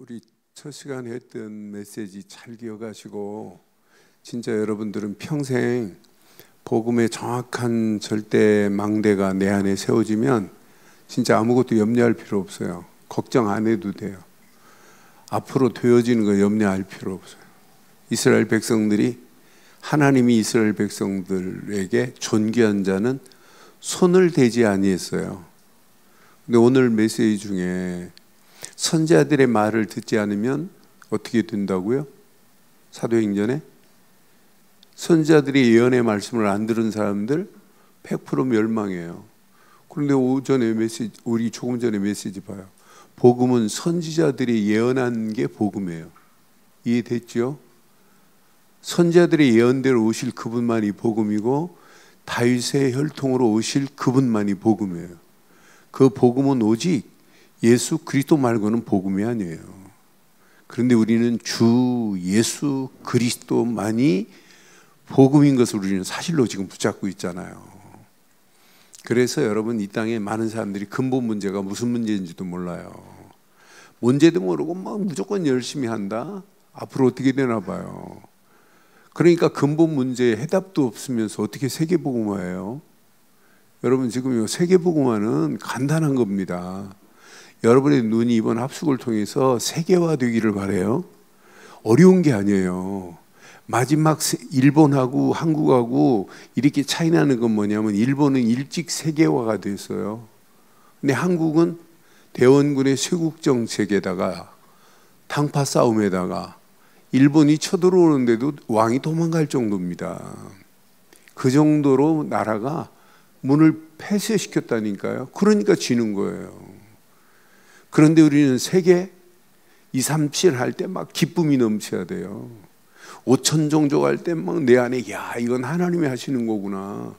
우리 첫 시간에 했던 메시지 잘 기억하시고, 진짜 여러분들은 평생 복음의 정확한 절대 망대가 내 안에 세워지면 진짜 아무것도 염려할 필요 없어요. 걱정 안 해도 돼요. 앞으로 되어지는 거 염려할 필요 없어요. 이스라엘 백성들이, 하나님이 이스라엘 백성들에게 존귀한 자는 손을 대지 아니했어요. 근데 오늘 메시지 중에 선지자들의 말을 듣지 않으면 어떻게 된다고요? 사도행전에 선지자들이 예언의 말씀을 안 들은 사람들 100% 멸망해요. 그런데 우리 조금 전에 메시지 봐요. 복음은 선지자들이 예언한 게 복음이에요. 이해됐죠? 선지자들의 예언대로 오실 그분만이 복음이고, 다윗의 혈통으로 오실 그분만이 복음이에요. 그 복음은 오직 예수 그리스도 말고는 복음이 아니에요. 그런데 우리는 주 예수 그리스도만이 복음인 것을 우리는 사실로 지금 붙잡고 있잖아요. 그래서 여러분, 이 땅에 많은 사람들이 근본 문제가 무슨 문제인지도 몰라요. 문제도 모르고 막 무조건 열심히 한다? 앞으로 어떻게 되나 봐요. 그러니까 근본 문제에 해답도 없으면서 어떻게 세계복음화예요? 여러분, 지금 세계복음화는 간단한 겁니다. 여러분의 눈이 이번 합숙을 통해서 세계화되기를 바라요. 어려운 게 아니에요. 마지막 일본하고 한국하고 이렇게 차이 나는 건 뭐냐면, 일본은 일찍 세계화가 됐어요. 근데 한국은 대원군의 쇄국 정책에다가 당파 싸움에다가 일본이 쳐들어오는데도 왕이 도망갈 정도입니다. 그 정도로 나라가 문을 폐쇄시켰다니까요. 그러니까 지는 거예요. 그런데 우리는 세계 2, 3, 7 할 때 막 기쁨이 넘쳐야 돼요. 5천 종족 할 때 막 내 안에, 야, 이건 하나님이 하시는 거구나.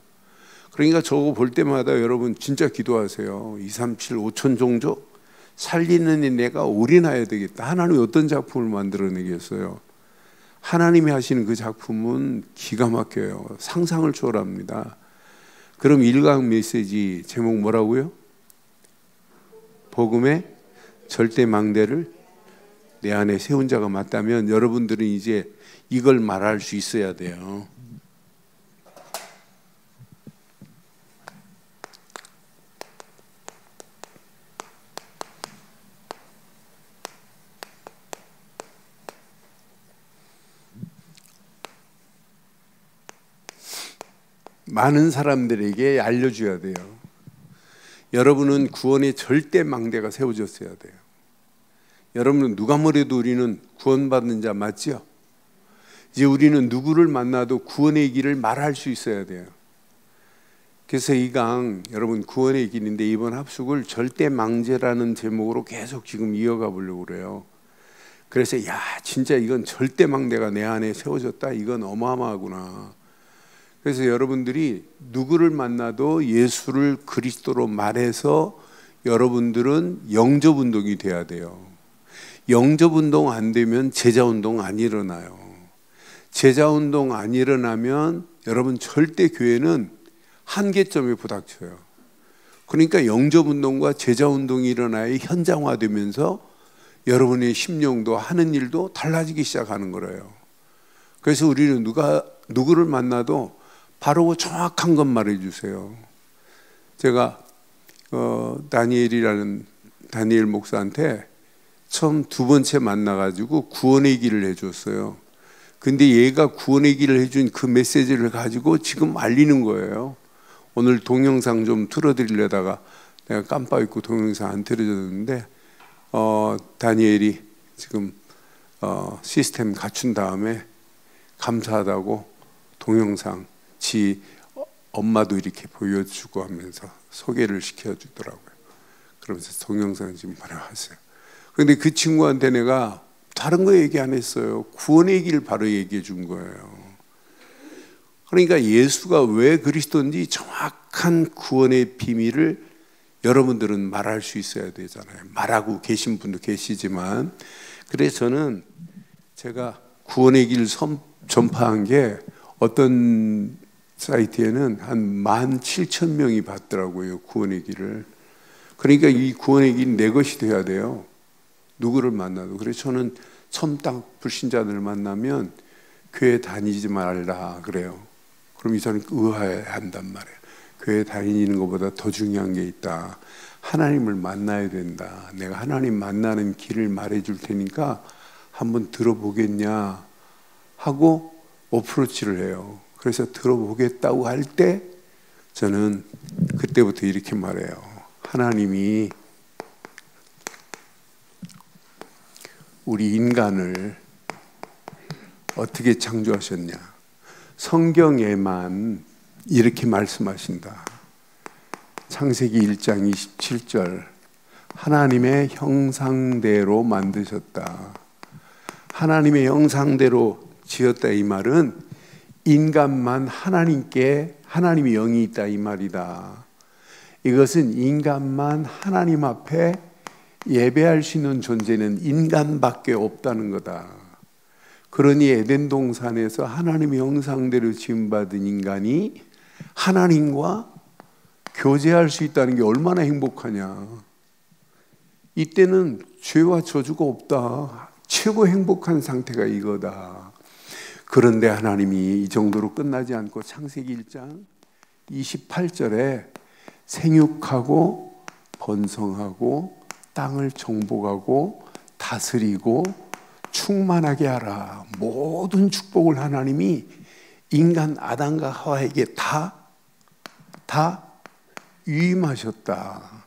그러니까 저거 볼 때마다 여러분 진짜 기도하세요. 2, 3, 7, 5천 종족 살리는 내가 올인해야 되겠다. 하나님이 어떤 작품을 만들어내겠어요? 하나님이 하시는 그 작품은 기가 막혀요. 상상을 초월합니다. 그럼 1강 메시지 제목 뭐라고요? 복음의 절대 망대를 내 안에 세운 자가 맞다면, 여러분들은 이제 이걸 말할 수 있어야 돼요. 많은 사람들에게 알려줘야 돼요. 여러분은 구원의 절대 망대가 세워졌어야 돼요. 여러분은 누가 뭐래도 우리는 구원받는 자 맞죠? 이제 우리는 누구를 만나도 구원의 길을 말할 수 있어야 돼요. 그래서 이 강, 여러분, 구원의 길인데 이번 합숙을 절대 망대라는 제목으로 계속 지금 이어가 보려고 그래요. 그래서 야, 진짜 이건 절대 망대가 내 안에 세워졌다. 이건 어마어마하구나. 그래서 여러분들이 누구를 만나도 예수를 그리스도로 말해서 여러분들은 영접운동이 돼야 돼요. 영접운동 안 되면 제자운동 안 일어나요. 제자운동 안 일어나면 여러분 절대 교회는 한계점에 부닥쳐요. 그러니까 영접운동과 제자운동이 일어나야 현장화되면서 여러분의 심령도 하는 일도 달라지기 시작하는 거예요. 그래서 우리는 누구를 만나도 바로 정확한 것 말해주세요. 제가 다니엘이라는 다니엘 목사한테 처음 두 번째 만나가지고 구원의 길을 해줬어요. 근데 얘가 구원의 길을 해준 그 메시지를 가지고 지금 알리는 거예요. 오늘 동영상 좀 틀어드리려다가 내가 깜빡 잊고 동영상 안 틀어줬는데, 다니엘이 지금 시스템 갖춘 다음에 감사하다고 동영상 지 엄마도 이렇게 보여주고 하면서 소개를 시켜주더라고요. 그러면서 동영상 지금 보내왔어요. 그런데 그 친구한테 내가 다른 거 얘기 안 했어요. 구원의 길 바로 얘기해 준 거예요. 그러니까 예수가 왜 그리스도인지 정확한 구원의 비밀을 여러분들은 말할 수 있어야 되잖아요. 말하고 계신 분도 계시지만, 그래서 저는 제가 구원의 길 전파한 게 어떤 사이트에는 한 누구를 만나도. 그래서 저는 처음 딱 불신자들을 만나면 교회 다니지 말라 그래요. 그럼 이 사람이 의아해한단 말이에요. 교회 다니는 것보다 더 중요한 게 있다. 하나님을 만나야 된다. 내가 하나님 만나는 길을 말해줄 테니까 한번 들어보겠냐 하고 어프로치를 해요. 그래서 들어보겠다고 할 때 저는 그때부터 이렇게 말해요. 하나님이 우리 인간을 어떻게 창조하셨냐? 성경에만 이렇게 말씀하신다. 창세기 1장 27절 하나님의 형상대로 만드셨다. 하나님의 형상대로 지었다 이 말은 인간만 하나님이 영이 있다 이 말이다. 이것은 인간만 하나님 앞에 예배할 수 있는 존재는 인간밖에 없다는 거다. 그러니 에덴 동산에서 하나님의 형상대로 지음받은 인간이 하나님과 교제할 수 있다는 게 얼마나 행복하냐. 이때는 죄와 저주가 없다. 최고 행복한 상태가 이거다. 그런데 하나님이 이 정도로 끝나지 않고 창세기 1장 28절에 생육하고 번성하고 땅을 정복하고 다스리고 충만하게 하라. 모든 축복을 하나님이 인간 아담과 하와에게 다 위임하셨다.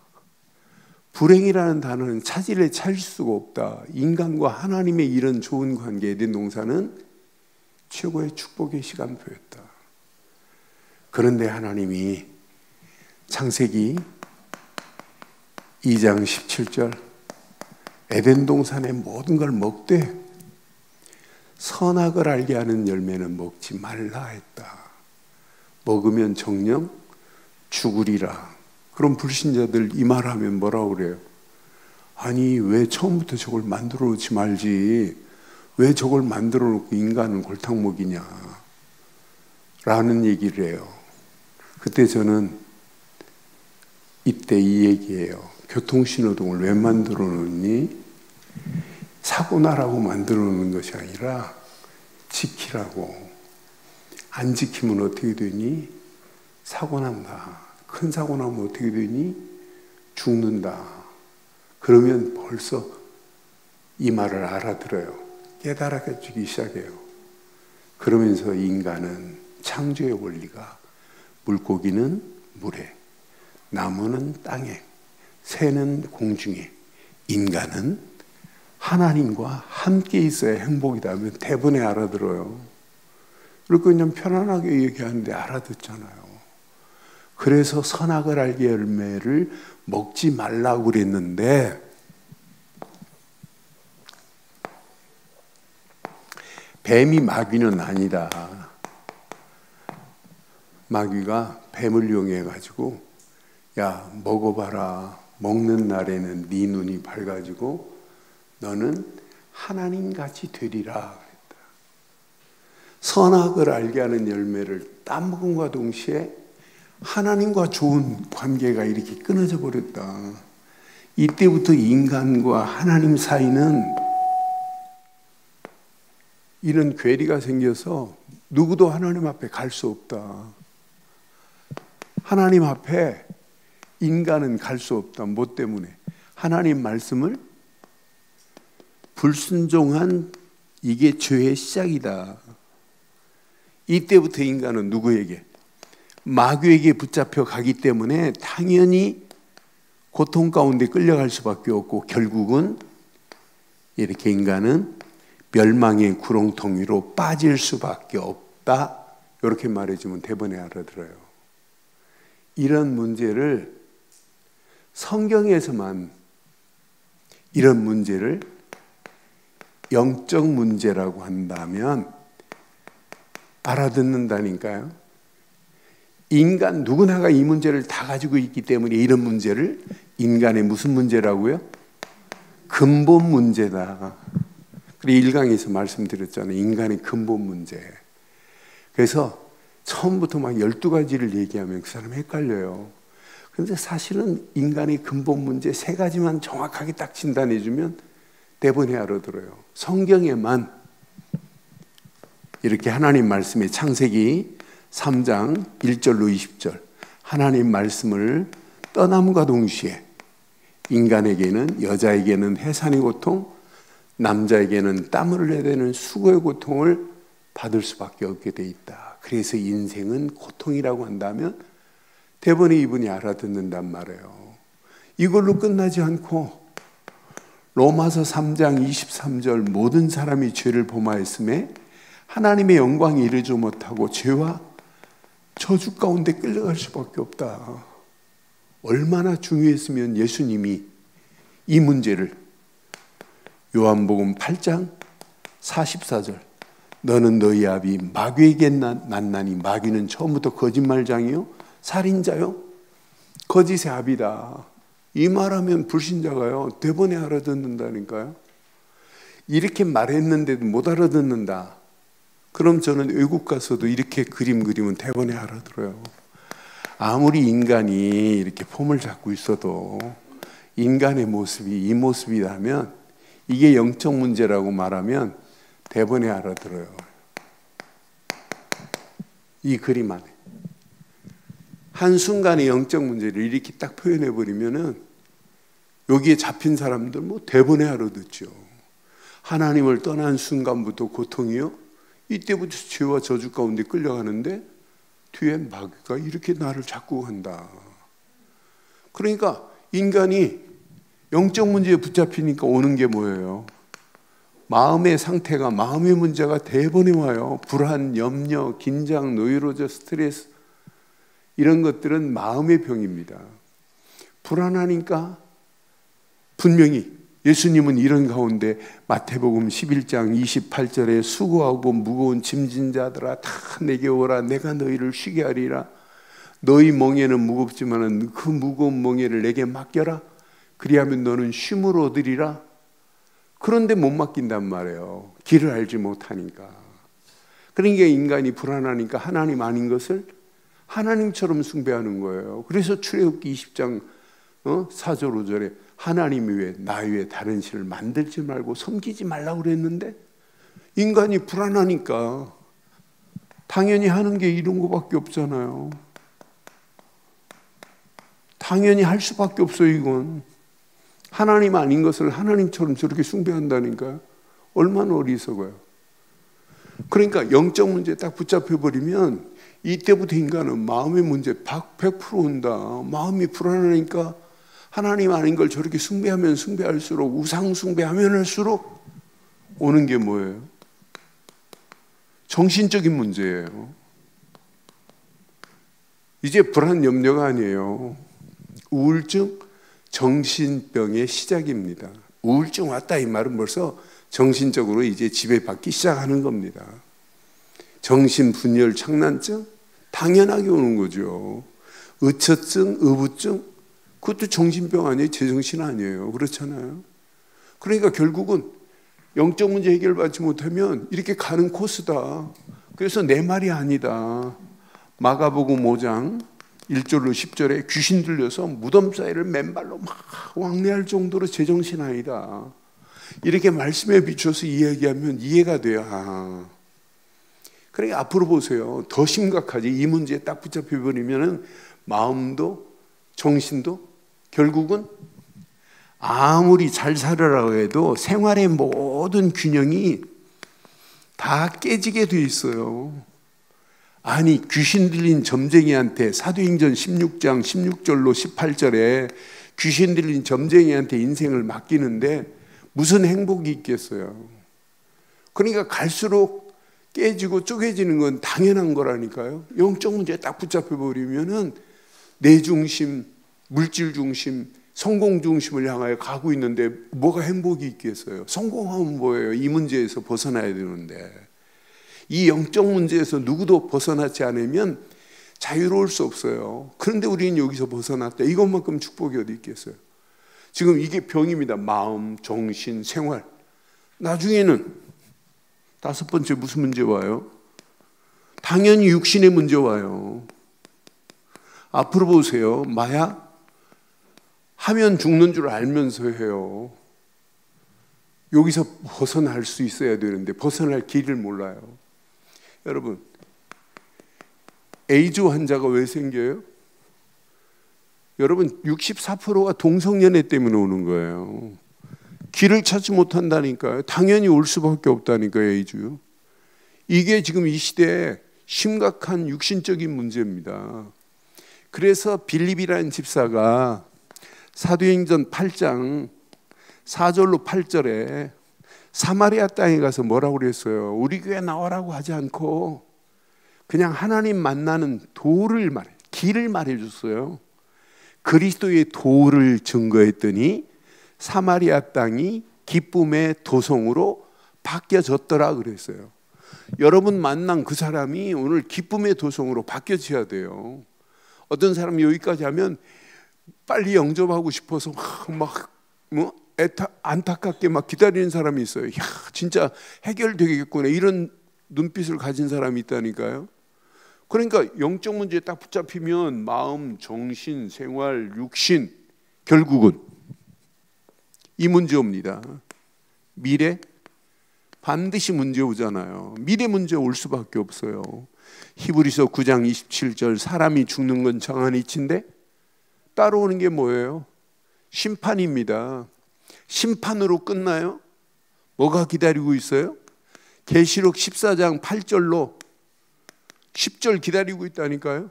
불행이라는 단어는 차질에 찾을 수가 없다. 인간과 하나님의 이런 좋은 관계에 대한 동사는 최고의 축복의 시간표였다. 그런데 하나님이 창세기 2장 17절 에덴 동산의 모든 걸 먹되 선악을 알게 하는 열매는 먹지 말라 했다. 먹으면 정녕 죽으리라. 그럼 불신자들 이 말하면 뭐라고 그래요? 아니 왜 처음부터 저걸 만들어 놓지 말지, 왜 저걸 만들어 놓고 인간은 골탕 먹이냐 라는 얘기를 해요. 그때 저는 이때 이 얘기예요. 교통신호등을 왜 만들어 놓니? 사고 나라고 만들어 놓는 것이 아니라 지키라고. 안 지키면 어떻게 되니? 사고 난다. 큰 사고 나면 어떻게 되니? 죽는다. 그러면 벌써 이 말을 알아들어요. 깨달아지기 시작해요. 그러면서 인간은 창조의 원리가 물고기는 물에, 나무는 땅에, 새는 공중에, 인간은 하나님과 함께 있어야 행복이다 하면 대번에 알아들어요. 그리고 그냥 편안하게 얘기하는데 알아듣잖아요. 그래서 선악을 알게 열매를 먹지 말라고 그랬는데 뱀이 마귀는 아니다. 마귀가 뱀을 이용해 가지고 야 먹어봐라. 먹는 날에는 네 눈이 밝아지고 너는 하나님같이 되리라 그랬다. 선악을 알게 하는 열매를 따먹음과 동시에 하나님과 좋은 관계가 이렇게 끊어져 버렸다. 이때부터 인간과 하나님 사이는 이런 괴리가 생겨서 누구도 하나님 앞에 갈 수 없다. 하나님 앞에 인간은 갈 수 없다. 뭐 때문에? 하나님 말씀을 불순종한 이게 죄의 시작이다. 이때부터 인간은 누구에게? 마귀에게 붙잡혀 가기 때문에 당연히 고통 가운데 끌려갈 수밖에 없고 결국은 이렇게 인간은 멸망의 구렁텅 위로 빠질 수밖에 없다. 이렇게 말해주면 대번에 알아들어요. 이런 문제를 성경에서만 이런 문제를 영적 문제라고 한다면 알아듣는다니까요. 인간 누구나가 이 문제를 다 가지고 있기 때문에 이런 문제를 인간의 무슨 문제라고요? 근본 문제다. 그리고 1강에서 말씀드렸잖아요. 인간의 근본 문제. 그래서 처음부터 막 12가지를 얘기하면 그 사람 헷갈려요. 그런데 사실은 인간의 근본 문제 3가지만 정확하게 딱 진단해 주면 대번에 알아들어요. 성경에만 이렇게 하나님 말씀의 창세기 3장 1절로 20절 하나님 말씀을 떠남과 동시에 인간에게는, 여자에게는 해산의 고통, 남자에게는 땀을 흘려야 되는 수고의 고통을 받을 수밖에 없게 돼 있다. 그래서 인생은 고통이라고 한다면 대번에 이분이 알아듣는단 말이에요. 이걸로 끝나지 않고 로마서 3장 23절 모든 사람이 죄를 범하였음에 하나님의 영광에 이르지 못하고 죄와 저주 가운데 끌려갈 수밖에 없다. 얼마나 중요했으면 예수님이 이 문제를 요한복음 8장 44절 너는 너희 아비 마귀에게 만나니 마귀는 처음부터 거짓말장이요 살인자요 거짓의 아비다. 이 말하면 불신자가요 대번에 알아듣는다니까요. 이렇게 말했는데도 못 알아듣는다. 그럼 저는 외국 가서도 이렇게 그림 그리면 대번에 알아들어요. 아무리 인간이 이렇게 폼을 잡고 있어도 인간의 모습이 이 모습이라면 이게 영적 문제라고 말하면 대번에 알아들어요. 이 그림 안에 한순간의 영적 문제를 이렇게 딱 표현해버리면은 여기에 잡힌 사람들 뭐 대번에 알아듣죠. 하나님을 떠난 순간부터 고통이요 이때부터 죄와 저주 가운데 끌려가는데 뒤에 마귀가 이렇게 나를 잡고 간다. 그러니까 인간이 영적 문제에 붙잡히니까 오는 게 뭐예요? 마음의 상태가, 마음의 문제가 대번에 와요. 불안, 염려, 긴장, 노이로제, 스트레스 이런 것들은 마음의 병입니다. 불안하니까 분명히 예수님은 이런 가운데 마태복음 11장 28절에 수고하고 무거운 짐진 자들아 다 내게 오라 내가 너희를 쉬게 하리라. 너희 멍에는 무겁지만 그 무거운 멍에를 내게 맡겨라. 그리하면 너는 쉼을 얻으리라. 그런데 못 맡긴단 말이에요. 길을 알지 못하니까. 그러니까 인간이 불안하니까 하나님 아닌 것을 하나님처럼 숭배하는 거예요. 그래서 출애굽기 20장 4절 5절에 하나님이 왜 나 위에 다른 신을 만들지 말고 섬기지 말라고 그랬는데 인간이 불안하니까 당연히 하는 게 이런 거밖에 없잖아요. 당연히 할 수밖에 없어요. 이건 하나님 아닌 것을 하나님처럼 저렇게 숭배한다니까요. 얼마나 어리석어요. 그러니까 영적 문제에 딱 붙잡혀버리면 이때부터 인간은 마음의 문제 100% 온다. 마음이 불안하니까 하나님 아닌 걸 저렇게 숭배하면 숭배할수록 우상 숭배하면 할수록 오는 게 뭐예요? 정신적인 문제예요. 이제 불안 염려가 아니에요. 우울증, 정신병의 시작입니다. 우울증 왔다 이 말은 벌써 정신적으로 이제 지배받기 시작하는 겁니다. 정신분열 착란증 당연하게 오는 거죠. 의처증, 의부증 그것도 정신병 아니에요? 제정신 아니에요? 그렇잖아요. 그러니까 결국은 영적 문제 해결받지 못하면 이렇게 가는 코스다. 그래서 내 말이 아니다. 마가복음 5장 1절로 10절에 귀신 들려서 무덤 사이를 맨발로 막 왕래할 정도로 제정신 아니다. 이렇게 말씀에 비춰서 이야기하면 이해가 돼요. 그러니까 앞으로 보세요. 더 심각하지. 이 문제에 딱 붙잡혀버리면 마음도 정신도 결국은 아무리 잘 살으라고 해도 생활의 모든 균형이 다 깨지게 돼 있어요. 아니 귀신 들린 점쟁이한테 사도행전 16장 16절로 18절에 귀신 들린 점쟁이한테 인생을 맡기는데 무슨 행복이 있겠어요. 그러니까 갈수록 깨지고 쪼개지는 건 당연한 거라니까요. 영적 문제에 딱 붙잡혀버리면은 내 중심, 물질 중심, 성공 중심을 향하여 가고 있는데 뭐가 행복이 있겠어요. 성공하면 뭐예요? 이 문제에서 벗어나야 되는데 이 영적 문제에서 누구도 벗어나지 않으면 자유로울 수 없어요. 그런데 우리는 여기서 벗어났다. 이것만큼 축복이 어디 있겠어요. 지금 이게 병입니다. 마음, 정신, 생활. 나중에는 다섯 번째 무슨 문제 와요? 당연히 육신의 문제 와요. 앞으로 보세요. 마약 하면 죽는 줄 알면서 해요. 여기서 벗어날 수 있어야 되는데 벗어날 길을 몰라요. 여러분, 에이즈 환자가 왜 생겨요? 여러분, 64%가 동성연애 때문에 오는 거예요. 길을 찾지 못한다니까요. 당연히 올 수밖에 없다니까요, 에이즈. 이게 지금 이 시대에 심각한 육신적인 문제입니다. 그래서 빌립이라는 집사가 사도행전 8장 4절로 8절에 사마리아 땅에 가서 뭐라고 그랬어요? 우리 교회 나오라고 하지 않고 그냥 하나님 만나는 도를 길을 말해줬어요. 그리스도의 도를 증거했더니 사마리아 땅이 기쁨의 도성으로 바뀌어졌더라 그랬어요. 여러분 만난 그 사람이 오늘 기쁨의 도성으로 바뀌어져야 돼요. 어떤 사람이 여기까지 하면 빨리 영접하고 싶어서 안타깝게 막 기다리는 사람이 있어요. 야, 진짜 해결되겠구나 이런 눈빛을 가진 사람이 있다니까요. 그러니까 영적 문제에 딱 붙잡히면 마음, 정신, 생활, 육신 결국은 이 문제 옵니다. 미래 반드시 문제 오잖아요. 미래 문제 올 수밖에 없어요. 히브리서 9장 27절 사람이 죽는 건 정한 이치인데 따라오는 게 뭐예요? 심판입니다. 심판으로 끝나요? 뭐가 기다리고 있어요? 계시록 14장 8절로 10절 기다리고 있다니까요.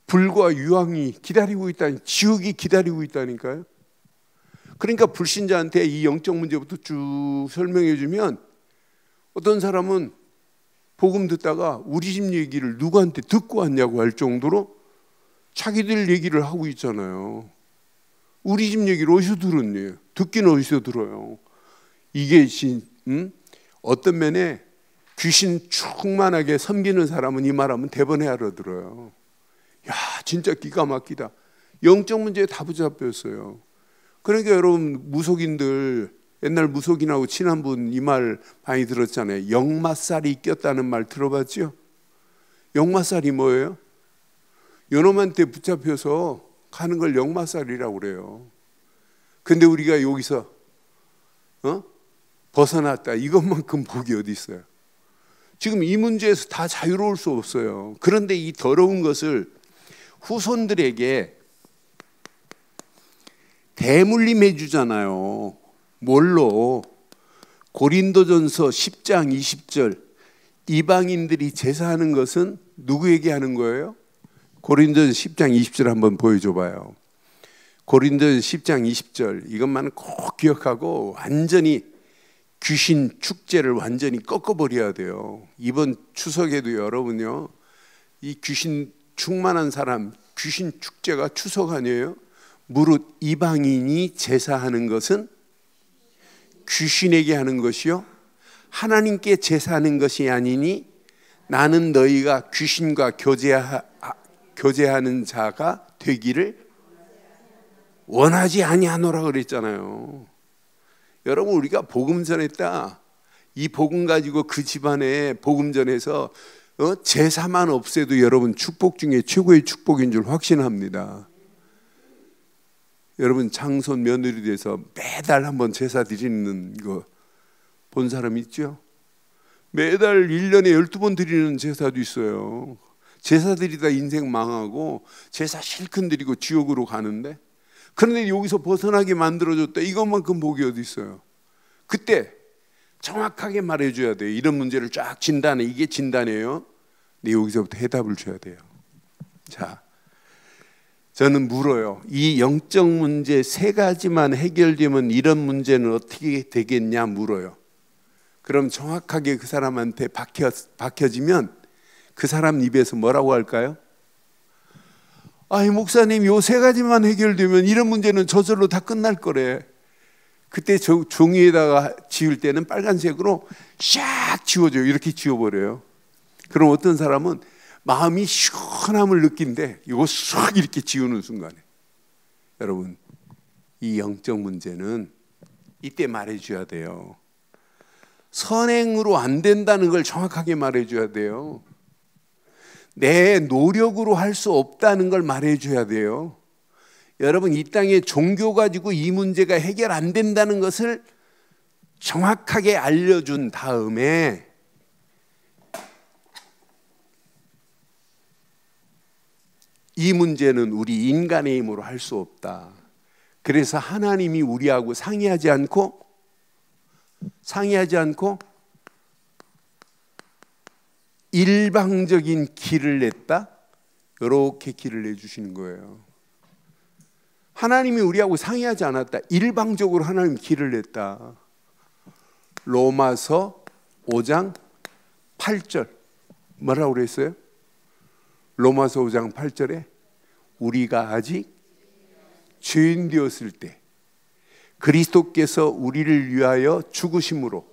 불과 유황이 기다리고 있다니, 지옥이 기다리고 있다니까요. 그러니까 불신자한테 이 영적 문제부터 쭉 설명해 주면 어떤 사람은 복음 듣다가 우리 집 얘기를 누구한테 듣고 왔냐고 할 정도로 자기들 얘기를 하고 있잖아요. 우리 집 얘기를 어디서 들었니? 듣기는 어디서 들어요? 이게 어떤 면에 귀신 충만하게 섬기는 사람은 이 말하면 대번에 알아들어요. 야, 진짜 기가 막히다. 영적 문제에 다 붙잡혔어요. 그러니까 여러분 무속인들 옛날 무속인하고 친한 분 이 말 많이 들었잖아요. 역마살이 꼈다는 말 들어봤죠? 역마살이 뭐예요? 요놈한테 붙잡혀서 가는 걸 역마살이라고 그래요. 근데 우리가 여기서 벗어났다 이것만큼 복이 어디 있어요? 지금 이 문제에서 다 자유로울 수 없어요. 그런데 이 더러운 것을 후손들에게 대물림해 주잖아요. 뭘로? 고린도전서 10장 20절 이방인들이 제사하는 것은 누구에게 하는 거예요? 고린도전서 10장 20절 한번 보여줘 봐요. 고린도전서 10장 20절 이것만 꼭 기억하고 완전히 귀신 축제를 완전히 꺾어버려야 돼요. 이번 추석에도 여러분요, 이 귀신 충만한 사람 귀신 축제가 추석 아니에요? 무릇 이방인이 제사하는 것은 귀신에게 하는 것이요 하나님께 제사하는 것이 아니니 나는 너희가 귀신과 교제하는 자가 되기를 원하지 아니하노라 그랬잖아요. 여러분 우리가 복음 전했다. 이 복음 가지고 그 집안에 복음 전해서 제사만 없애도 여러분 축복 중에 최고의 축복인 줄 확신합니다. 여러분 장손 며느리 돼서 매달 한번 제사 드리는 거 본 사람 있죠? 매달 1년에 12번 드리는 제사도 있어요. 제사 드리다 인생 망하고 제사 실컷 드리고 지옥으로 가는데, 그런데 여기서 벗어나게 만들어줬다. 이것만큼 복이 어디 있어요? 그때 정확하게 말해줘야 돼요. 이런 문제를 쫙 진단해. 이게 진단이에요. 근데 여기서부터 해답을 줘야 돼요. 자, 저는 물어요. 이 영적 문제 세 가지만 해결되면 이런 문제는 어떻게 되겠냐 물어요. 그럼 정확하게 그 사람한테 박혀지면 그 사람 입에서 뭐라고 할까요? 아이 목사님 요 세 가지만 해결되면 이런 문제는 저절로 다 끝날 거래. 그때 종이에다가 지울 때는 빨간색으로 샥 지워줘요. 이렇게 지워버려요. 그럼 어떤 사람은 마음이 시원함을 느낀대. 이거 싹 이렇게 지우는 순간에 여러분 이 영적 문제는 이때 말해줘야 돼요. 선행으로 안 된다는 걸 정확하게 말해줘야 돼요. 내 노력으로 할 수 없다는 걸 말해줘야 돼요. 여러분 이 땅에 종교 가지고 이 문제가 해결 안 된다는 것을 정확하게 알려준 다음에 이 문제는 우리 인간의 힘으로 할 수 없다. 그래서 하나님이 우리하고 상의하지 않고 일방적인 길을 냈다. 이렇게 길을 내주시는 거예요. 하나님이 우리하고 상의하지 않았다. 일방적으로 하나님 길을 냈다. 로마서 5장 8절 뭐라고 그랬어요? 로마서 5장 8절에 우리가 아직 죄인 되었을 때 그리스도께서 우리를 위하여 죽으심으로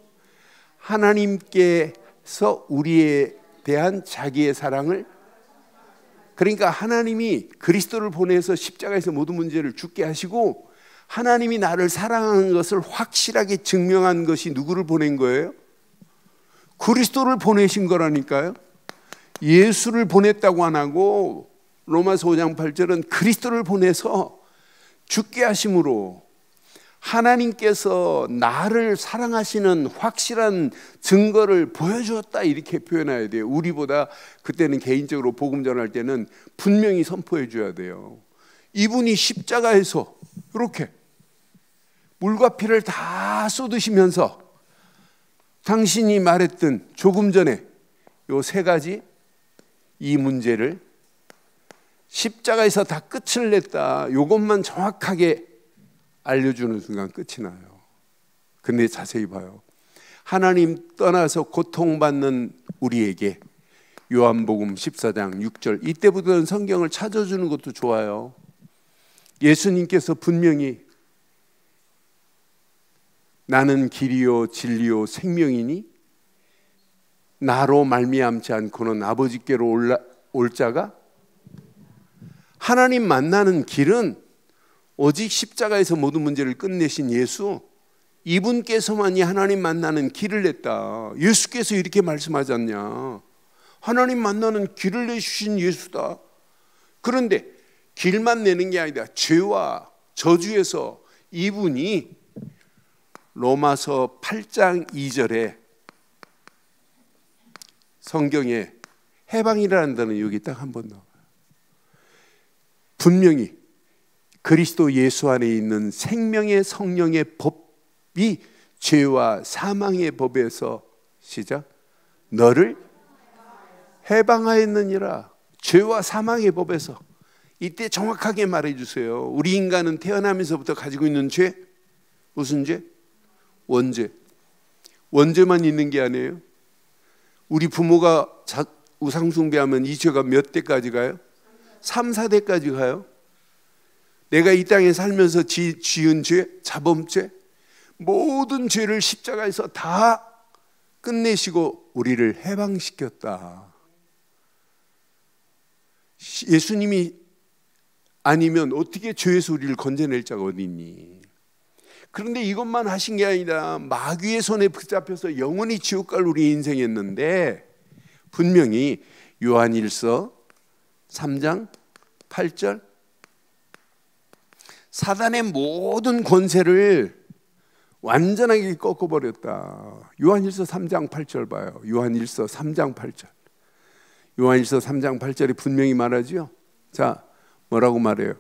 하나님께서 우리에 대한 자기의 사랑을, 그러니까 하나님이 그리스도를 보내서 십자가에서 모든 문제를 죽게 하시고 하나님이 나를 사랑하는 것을 확실하게 증명한 것이 누구를 보낸 거예요? 그리스도를 보내신 거라니까요. 예수를 보냈다고 안 하고 로마서 5장 8절은 그리스도를 보내서 죽게 하심으로 하나님께서 나를 사랑하시는 확실한 증거를 보여주었다, 이렇게 표현해야 돼요. 우리보다 그때는 개인적으로 복음 전할 때는 분명히 선포해 줘야 돼요. 이분이 십자가에서 이렇게 물과 피를 다 쏟으시면서 당신이 말했던 조금 전에 요 세 가지 이 문제를 십자가에서 다 끝을 냈다. 이것만 정확하게 알려주는 순간 끝이 나요. 근데 자세히 봐요. 하나님 떠나서 고통받는 우리에게 요한복음 14장 6절, 이때부터는 성경을 찾아주는 것도 좋아요. 예수님께서 분명히 나는 길이요 진리요 생명이니 나로 말미암지 않고는 아버지께로 올 자가, 하나님 만나는 길은 오직 십자가에서 모든 문제를 끝내신 예수, 이분께서만이 하나님 만나는 길을 냈다. 예수께서 이렇게 말씀하지 않냐. 하나님 만나는 길을 내주신 예수다. 그런데 길만 내는 게 아니라 죄와 저주에서 이분이 로마서 8장 2절에 성경에 해방이라는 단어는 여기 딱 한 번 나와요. 분명히 그리스도 예수 안에 있는 생명의 성령의 법이 죄와 사망의 법에서, 시작, 너를 해방하였느니라. 죄와 사망의 법에서. 이때 정확하게 말해주세요. 우리 인간은 태어나면서부터 가지고 있는 죄, 무슨 죄? 원죄. 원죄만 있는 게 아니에요. 우리 부모가 우상 숭배하면 이 죄가 몇 대까지 가요? 3, 4대까지 가요. 내가 이 땅에 살면서 지은 죄, 자범죄, 모든 죄를 십자가에서 다 끝내시고 우리를 해방시켰다. 예수님이 아니면 어떻게 죄에서 우리를 건져낼 자가 어디 있니? 그런데 이것만 하신 게 아니라 마귀의 손에 붙잡혀서 영원히 지옥 갈 우리 인생이었는데, 분명히 요한일서 3장 8절, 사단의 모든 권세를 완전하게 꺾어버렸다. 요한일서 3장 8절 봐요. 요한일서 3장 8절. 요한일서 3장 8절이 분명히 말하죠. 자, 뭐라고 말해요?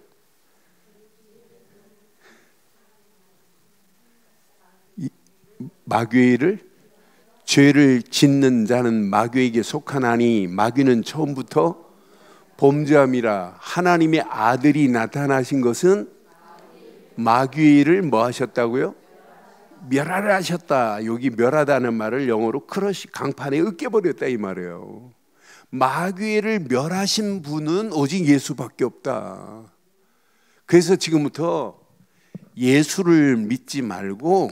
마귀의 일을, 죄를 짓는 자는 마귀에게 속하나니 마귀는 처음부터 범죄함이라. 하나님의 아들이 나타나신 것은 마귀의 일을 뭐 하셨다고요? 멸하라 하셨다. 여기 멸하다는 말을 영어로 크러시, 강판에 으깨버렸다 이 말이에요. 마귀를 멸하신 분은 오직 예수밖에 없다. 그래서 지금부터 예수를 믿지 말고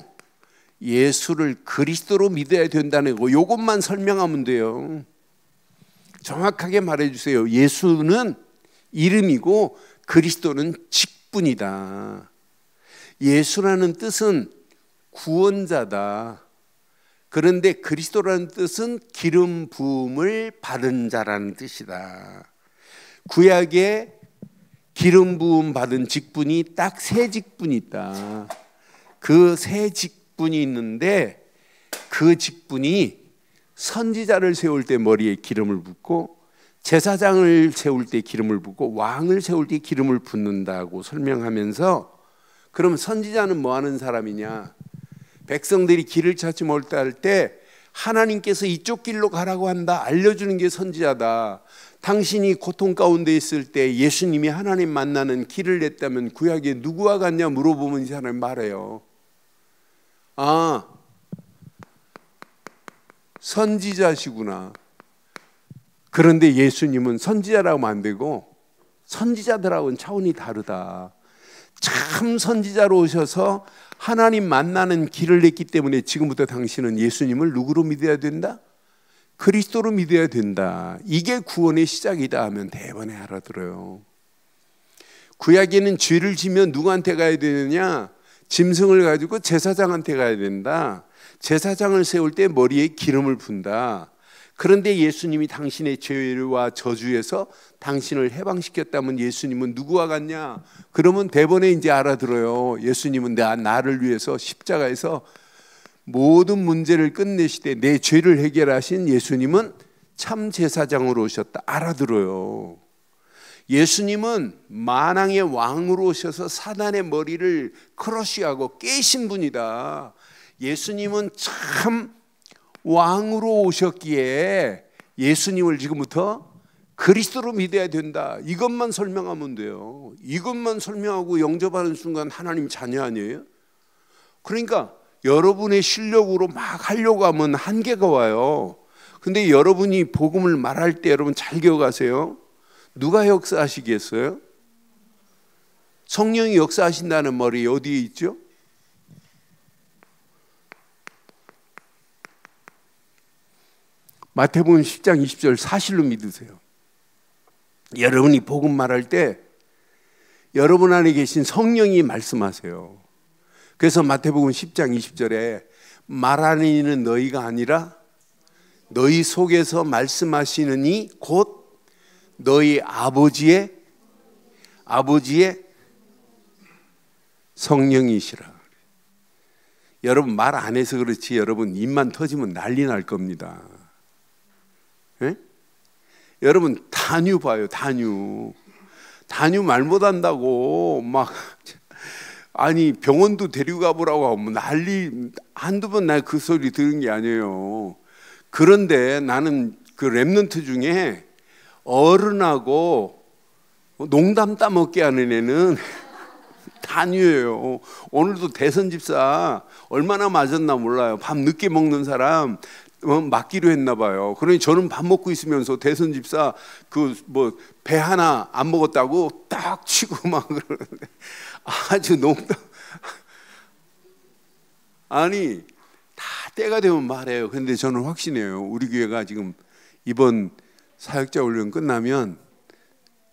예수를 그리스도로 믿어야 된다는 거, 이것만 설명하면 돼요. 정확하게 말해주세요. 예수는 이름이고 그리스도는 직분이다. 예수라는 뜻은 구원자다. 그런데 그리스도라는 뜻은 기름 부음을 받은 자라는 뜻이다. 구약에 기름 부음 받은 직분이 딱 세 직분이 있다. 그 세 직분을 직분이 있는데 그 직분이 선지자를 세울 때 머리에 기름을 붓고 제사장을 세울 때 기름을 붓고 왕을 세울 때 기름을 붓는다고 설명하면서, 그럼 선지자는 뭐 하는 사람이냐? 백성들이 길을 찾지 못할 때 하나님께서 이쪽 길로 가라고 한다 알려주는 게 선지자다. 당신이 고통 가운데 있을 때 예수님이 하나님 만나는 길을 냈다면 구약에 누구와 같냐 물어보면 이 사람이 말해요. 아, 선지자시구나. 그런데 예수님은 선지자라고 하면 안 되고 선지자들하고는 차원이 다르다. 참 선지자로 오셔서 하나님 만나는 길을 냈기 때문에 지금부터 당신은 예수님을 누구로 믿어야 된다? 그리스도로 믿어야 된다. 이게 구원의 시작이다 하면 대번에 알아들어요. 구약에는 죄를 지면 누구한테 가야 되느냐? 짐승을 가지고 제사장한테 가야 된다. 제사장을 세울 때 머리에 기름을 붓는다. 그런데 예수님이 당신의 죄와 저주에서 당신을 해방시켰다면 예수님은 누구와 같냐? 그러면 대번에 이제 알아들어요. 예수님은 나를 위해서 십자가에서 모든 문제를 끝내시되 내 죄를 해결하신 예수님은 참 제사장으로 오셨다. 알아들어요. 예수님은 만왕의 왕으로 오셔서 사단의 머리를 크러쉬하고 깨신 분이다. 예수님은 참 왕으로 오셨기에 예수님을 지금부터 그리스도로 믿어야 된다. 이것만 설명하면 돼요. 이것만 설명하고 영접하는 순간 하나님 자녀 아니에요? 그러니까 여러분의 실력으로 막 하려고 하면 한계가 와요. 근데 여러분이 복음을 말할 때 여러분 잘 기억하세요. 누가 역사하시겠어요? 성령이 역사하신다는 말이 어디에 있죠? 마태복음 10장 20절 사실로 믿으세요. 여러분이 복음 말할 때 여러분 안에 계신 성령이 말씀하세요. 그래서 마태복음 10장 20절에 말하는 이는 너희가 아니라 너희 속에서 말씀하시는 이 곧 너희 아버지의 성령이시라. 여러분 말 안 해서 그렇지 여러분 입만 터지면 난리 날 겁니다. 예? 여러분 다뉴 봐요. 다뉴 말 못한다고 막 아니 병원도 데리고 가보라고 하면 난리. 한두 번 나 그 소리 들은 게 아니에요. 그런데 나는 그 랩런트 중에 어른하고 농담 따먹게 하는 애는 다뉴예요. 오늘도 대선 집사 얼마나 맞았나 몰라요. 밤 늦게 먹는 사람 맞기로 했나 봐요. 그러니 저는 밥 먹고 있으면서 대선 집사 그 뭐 배 하나 안 먹었다고 딱 치고 막 그러는데 아주 농담. 아니 다 때가 되면 말해요. 근데 저는 확신해요. 우리 교회가 지금 이번 사역자 훈련 끝나면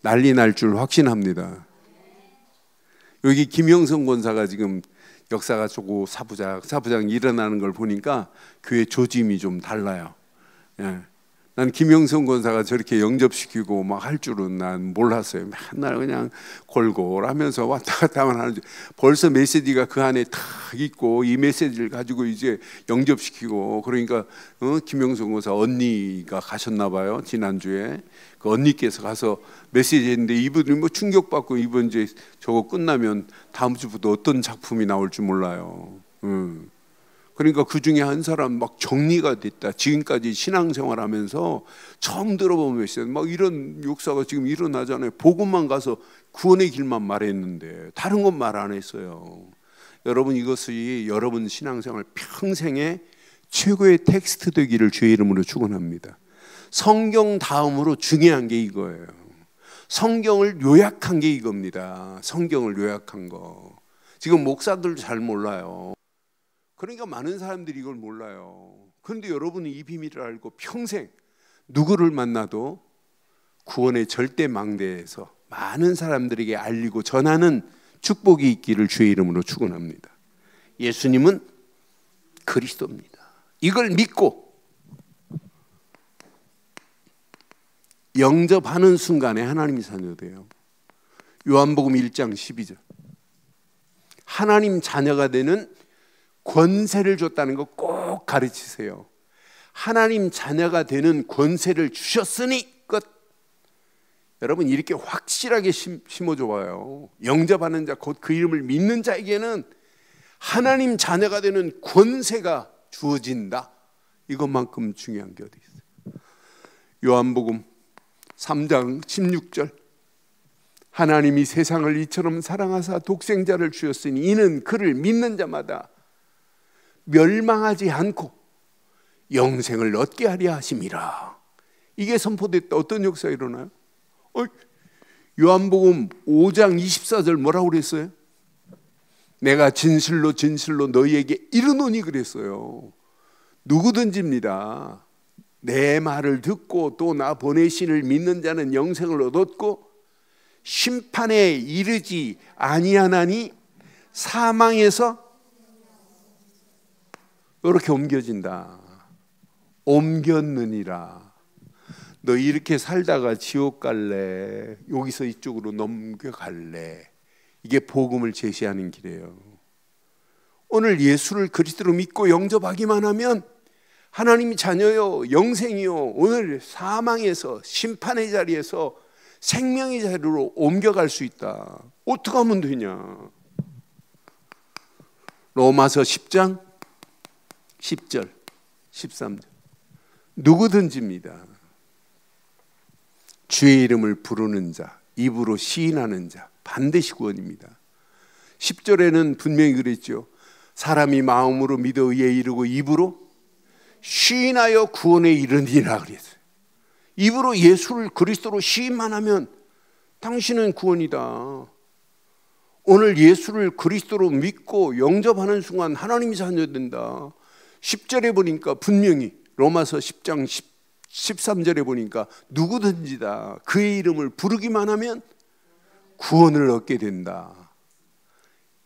난리 날 줄 확신합니다. 여기 김영성 권사가 지금 역사가 좋고 사부장 일어나는 걸 보니까 교회 조짐이 좀 달라요. 예. 난 김영성 권사가 저렇게 영접시키고 막 할 줄은 난 몰랐어요. 맨날 그냥 골골하면서 왔다 갔다만 하는데 벌써 메시지가 그 안에 탁 있고 이 메시지를 가지고 이제 영접시키고. 그러니까 김영성 권사 언니가 가셨나 봐요. 지난주에 그 언니께서 가서 메시지 했는데 이분이 뭐 충격받고 이번 이제 저거 끝나면 다음 주부터 어떤 작품이 나올지 몰라요. 그러니까 그 중에 한 사람 막 정리가 됐다. 지금까지 신앙생활하면서 처음 들어본 메시지 막 이런 역사가 지금 일어나잖아요. 복음만 가서 구원의 길만 말했는데 다른 건 말 안 했어요. 여러분 이것이 여러분 신앙생활 평생의 최고의 텍스트 되기를 주의 이름으로 축원합니다. 성경 다음으로 중요한 게 이거예요. 성경을 요약한 게 이겁니다. 성경을 요약한 거. 지금 목사들도 잘 몰라요. 그러니까 많은 사람들이 이걸 몰라요. 그런데 여러분이 이 비밀을 알고 평생 누구를 만나도 구원의 절대 망대에서 많은 사람들에게 알리고 전하는 축복이 있기를 주의 이름으로 축원합니다. 예수님은 그리스도입니다. 이걸 믿고 영접하는 순간에 하나님이 자녀돼요. 요한복음 1장 12절. 하나님 자녀가 되는 권세를 줬다는 거 꼭 가르치세요. 하나님 자녀가 되는 권세를 주셨으니 끝. 여러분 이렇게 확실하게 심어줘봐요. 영접하는 자, 곧 그 이름을 믿는 자에게는 하나님 자녀가 되는 권세가 주어진다. 이것만큼 중요한 게 어디 있어요? 요한복음 3장 16절, 하나님이 세상을 이처럼 사랑하사 독생자를 주셨으니 이는 그를 믿는 자마다 멸망하지 않고 영생을 얻게 하려 하심이라. 이게 선포됐다. 어떤 역사가 일어나요? 요한복음 5장 24절 뭐라고 그랬어요? 내가 진실로 진실로 너희에게 이르노니 그랬어요. 누구든지입니다. 내 말을 듣고 또 나 보내신을 믿는 자는 영생을 얻었고 심판에 이르지 아니하나니 사망에서 이렇게 옮겨진다. 옮겼느니라. 너 이렇게 살다가 지옥 갈래? 여기서 이쪽으로 넘겨갈래? 이게 복음을 제시하는 길이에요. 오늘 예수를 그리스도로 믿고 영접하기만 하면 하나님이 자녀요, 영생이요, 오늘 사망에서 심판의 자리에서 생명의 자리로 옮겨갈 수 있다. 어떻게 하면 되냐? 로마서 10장 10절 13절, 누구든지입니다. 주의 이름을 부르는 자, 입으로 시인하는 자 반드시 구원입니다. 10절에는 분명히 그랬죠. 사람이 마음으로 믿어 의에 이르고 입으로 시인하여 구원에 이르니라 그랬어요. 입으로 예수를 그리스도로 시인만 하면 당신은 구원이다. 오늘 예수를 그리스도로 믿고 영접하는 순간 하나님이 자녀 된다. 10절에 보니까 분명히 로마서 10장 13절에 보니까 누구든지다. 그의 이름을 부르기만 하면 구원을 얻게 된다.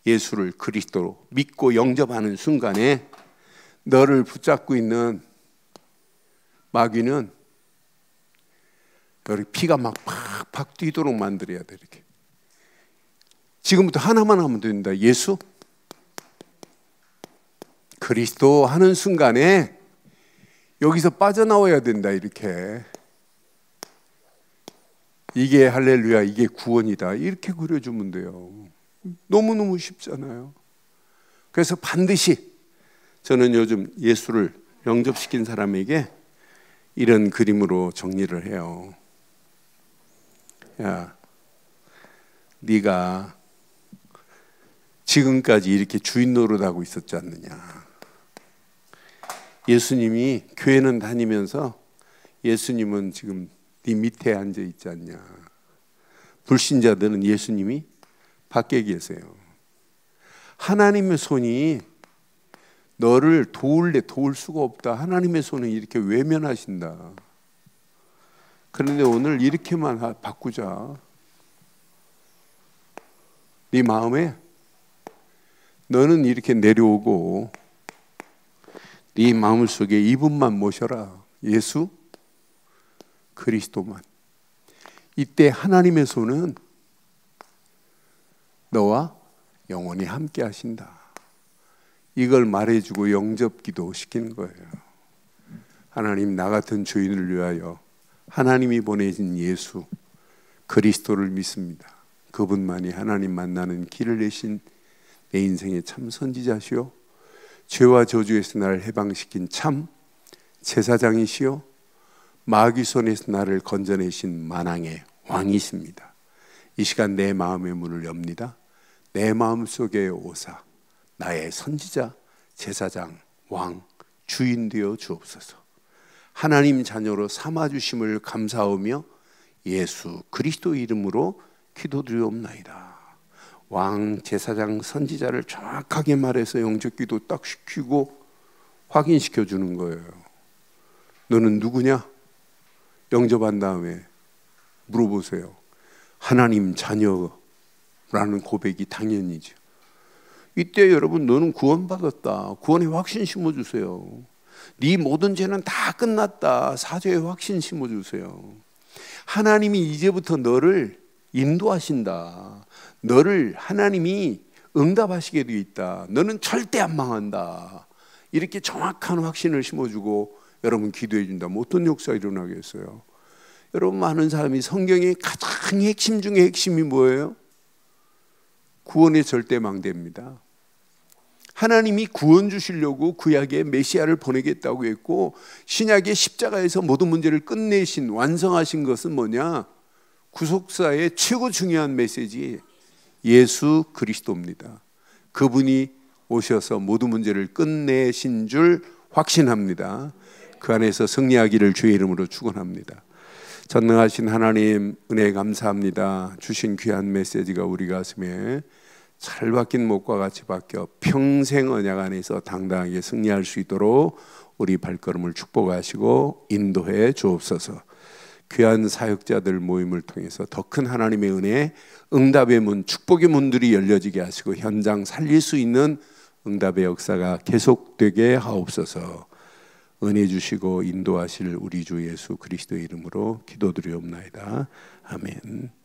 예수를 그리스도로 믿고 영접하는 순간에 너를 붙잡고 있는 마귀는 너를 피가 막 팍팍 뛰도록 만들어야 돼. 이렇게 지금부터 하나만 하면 된다. 예수 그리스도 하는 순간에 여기서 빠져나와야 된다. 이렇게 이게 할렐루야, 이게 구원이다. 이렇게 그려주면 돼요. 너무너무 쉽잖아요. 그래서 반드시 저는 요즘 예수를 영접시킨 사람에게 이런 그림으로 정리를 해요. 야, 네가 지금까지 이렇게 주인 노릇하고 있었지 않느냐. 예수님이 교회는 다니면서 예수님은 지금 네 밑에 앉아 있지 않냐. 불신자들은 예수님이 밖에 계세요. 하나님의 손이 너를 도울래 도울 수가 없다. 하나님의 손은 이렇게 외면하신다. 그런데 오늘 이렇게만 바꾸자. 네 마음에 너는 이렇게 내려오고 네 마음 속에 이분만 모셔라. 예수 그리스도만. 이때 하나님의 손은 너와 영원히 함께 하신다. 이걸 말해주고 영접기도 시키는 거예요. 하나님, 나 같은 죄인을 위하여 하나님이 보내신 예수 그리스도를 믿습니다. 그분만이 하나님 만나는 길을 내신 내 인생의 참 선지자시오, 죄와 저주에서 나를 해방시킨 참 제사장이시오, 마귀 손에서 나를 건져내신 만왕의 왕이십니다. 이 시간 내 마음의 문을 엽니다. 내 마음속에 오사 나의 선지자, 제사장, 왕, 주인 되어 주옵소서. 하나님 자녀로 삼아주심을 감사하며 예수 그리스도 이름으로 기도드리옵나이다. 왕, 제사장, 선지자를 정확하게 말해서 영접기도 딱 시키고 확인시켜 주는 거예요. 너는 누구냐? 영접한 다음에 물어보세요. 하나님 자녀라는 고백이 당연이죠. 이때 여러분, 너는 구원받았다. 구원의 확신 심어주세요. 네 모든 죄는 다 끝났다. 사죄의 확신 심어주세요. 하나님이 이제부터 너를 인도하신다. 너를 하나님이 응답하시게 되어 있다. 너는 절대 안 망한다. 이렇게 정확한 확신을 심어주고 여러분 기도해 준다면 어떤 역사가 일어나겠어요? 여러분, 많은 사람이 성경의 가장 핵심 중에 핵심이 뭐예요? 구원의 절대망대입니다. 하나님이 구원 주시려고 구약에 메시아를 보내겠다고 했고, 신약의 십자가에서 모든 문제를 끝내신, 완성하신 것은 뭐냐? 구속사의 최고 중요한 메시지, 예수 그리스도입니다. 그분이 오셔서 모든 문제를 끝내신 줄 확신합니다. 그 안에서 승리하기를 주의 이름으로 축원합니다. 전능하신 하나님, 은혜 감사합니다. 주신 귀한 메시지가 우리 가슴에 잘 박힌 목과 같이 박혀 평생 언약 안에서 당당하게 승리할 수 있도록 우리 발걸음을 축복하시고 인도해 주옵소서. 귀한 사역자들 모임을 통해서 더 큰 하나님의 은혜, 응답의 문, 축복의 문들이 열려지게 하시고 현장 살릴 수 있는 응답의 역사가 계속되게 하옵소서. 은혜 주시고 인도하실 우리 주 예수 그리스도의 이름으로 기도드리옵나이다. 아멘.